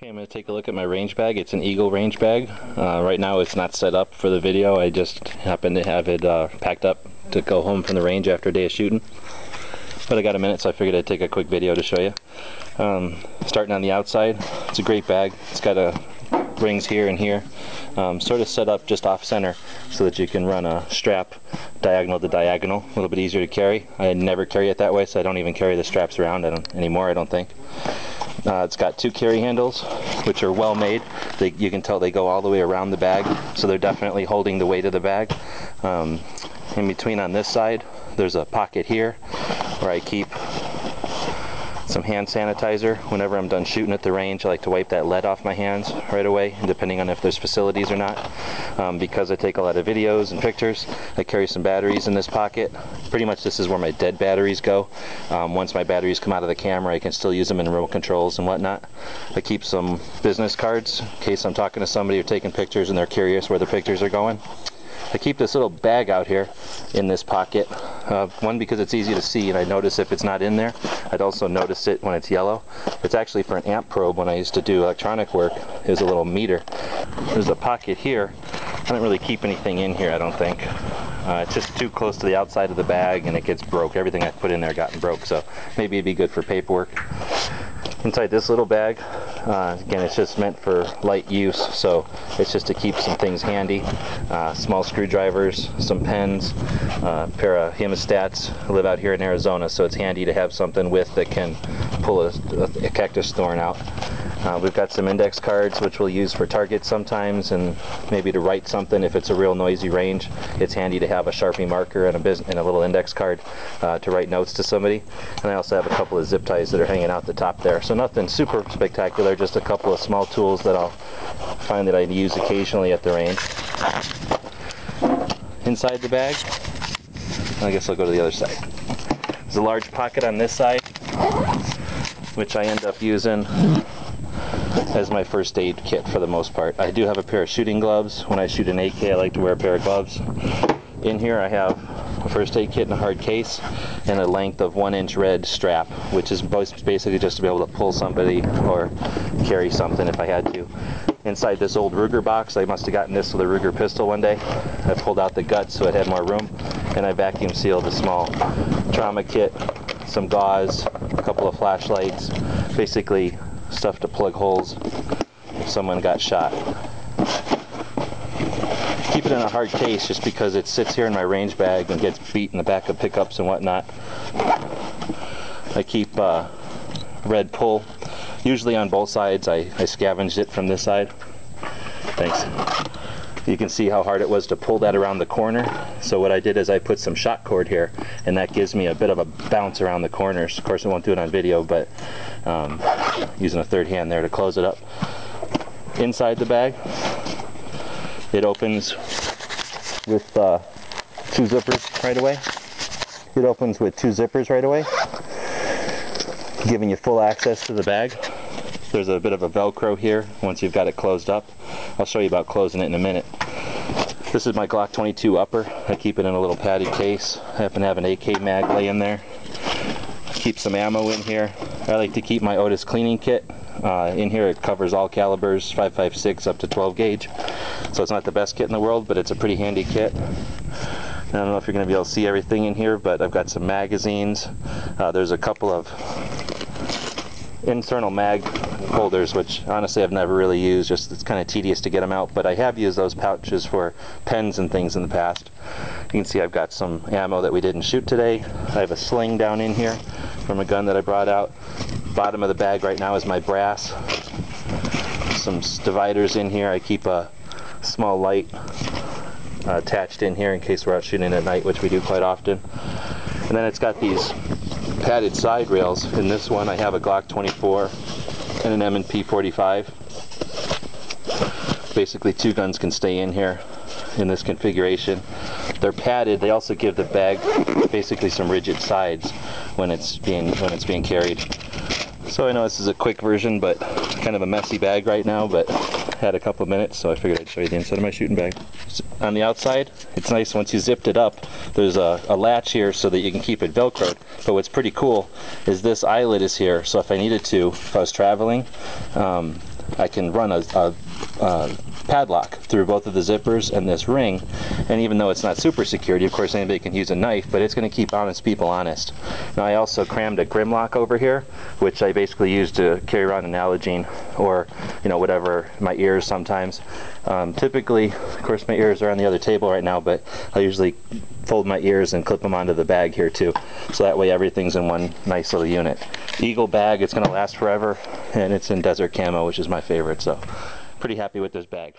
Okay, I'm going to take a look at my range bag. It's an Eagle range bag. Right now it's not set up for the video. I just happen to have it packed up to go home from the range after a day of shooting. But I got a minute, so I figured I'd take a quick video to show you. Starting on the outside, it's a great bag. It's got rings here and here. Sort of set up just off center so that you can run a strap diagonal to diagonal. A little bit easier to carry. I never carry it that way, so I don't even carry the straps around anymore, I don't think. It's got two carry handles, which are well made. You can tell they go all the way around the bag, so they're definitely holding the weight of the bag. In between on this side, there's a pocket here where I keep some hand sanitizer. Whenever I'm done shooting at the range, I like to wipe that lead off my hands right away, depending on if there's facilities or not. Because I take a lot of videos and pictures, I carry some batteries in this pocket. Pretty much this is where my dead batteries go. Once my batteries come out of the camera, I can still use them in remote controls and whatnot. I keep some business cards in case I'm talking to somebody or taking pictures and they're curious where the pictures are going. I keep this little bag out here in this pocket. One, because it's easy to see, and I notice if it's not in there. I'd also notice it when it's yellow. It's actually for an amp probe. When I used to do electronic work, there's a little meter. There's a pocket here. I don't really keep anything in here, I don't think. It's just too close to the outside of the bag and it gets broke. Everything I put in there gotten broke, so maybe it'd be good for paperwork. Inside this little bag, again, it's just meant for light use, so it's just to keep some things handy. Small screwdrivers, some pens, a pair of hemostats. I live out here in Arizona, so it's handy to have something with that can pull a cactus thorn out. We've got some index cards, which we'll use for targets sometimes, and maybe to write something if it's a real noisy range. It's handy to have a Sharpie marker and a little index card to write notes to somebody. And I also have a couple of zip ties that are hanging out the top there. So nothing super spectacular, just a couple of small tools that I'll find that I use occasionally at the range. Inside the bag, I guess I'll go to the other side. There's a large pocket on this side, which I end up using as my first aid kit for the most part. I do have a pair of shooting gloves. When I shoot an AK, I like to wear a pair of gloves. In here I have a first aid kit in a hard case and a length of 1-inch red strap, which is basically just to be able to pull somebody or carry something if I had to. Inside this old Ruger box, I must have gotten this with a Ruger pistol one day. I pulled out the guts so it had more room, and I vacuum sealed a small trauma kit, some gauze, a couple of flashlights, basically stuff to plug holes if someone got shot. Keep it in a hard case just because it sits here in my range bag and gets beat in the back of pickups and whatnot. I keep red pull, usually on both sides. I scavenged it from this side. Thanks. You can see how hard it was to pull that around the corner. So what I did is I put some shot cord here, and that gives me a bit of a bounce around the corners. Of course I won't do it on video, but using a third hand there to close it up. Inside the bag, it opens with two zippers right away. It opens with two zippers right away, giving you full access to the bag. There's a bit of a Velcro here once you've got it closed up. I'll show you about closing it in a minute. This is my Glock 22 upper. I keep it in a little padded case. I happen to have an AK mag laying there. Keep some ammo in here. I like to keep my Otis cleaning kit. In here it covers all calibers, 5.56 up to 12 gauge. So it's not the best kit in the world, but it's a pretty handy kit. I don't know if you're going to be able to see everything in here, but I've got some magazines. There's a couple of internal mag holders, which honestly I've never really used. Just it's kind of tedious to get them out, but I have used those pouches for pens and things in the past. You can see I've got some ammo that we didn't shoot today. I have a sling down in here from a gun that I brought out. Bottom of the bag right now is my brass. Some dividers in here. I keep a small light attached in here in case we're out shooting at night, which we do quite often. And then it's got these padded side rails. In this one I have a Glock 24 and an M&P 45. Basically two guns can stay in here in this configuration. They're padded. They also give the bag basically some rigid sides when it's being carried. So I know this is a quick version, but kind of a messy bag right now, but had a couple of minutes, so I figured I'd show you the inside of my shooting bag. On the outside, it's nice once you zipped it up. There's a latch here so that you can keep it Velcroed. But what's pretty cool is this eyelet is here, so if I needed to, if I was traveling, I can run a padlock through both of the zippers and this ring, and even though it's not super security, of course anybody can use a knife, but it's going to keep honest people honest. Now I also crammed a Grimlock over here, which I basically use to carry around an Nalgene or, you know, whatever, my ears sometimes. Typically, of course my ears are on the other table right now, but I usually fold my ears and clip them onto the bag here too, so that way everything's in one nice little unit. Eagle bag, it's going to last forever, and it's in desert camo, which is my favorite, so pretty happy with this bag.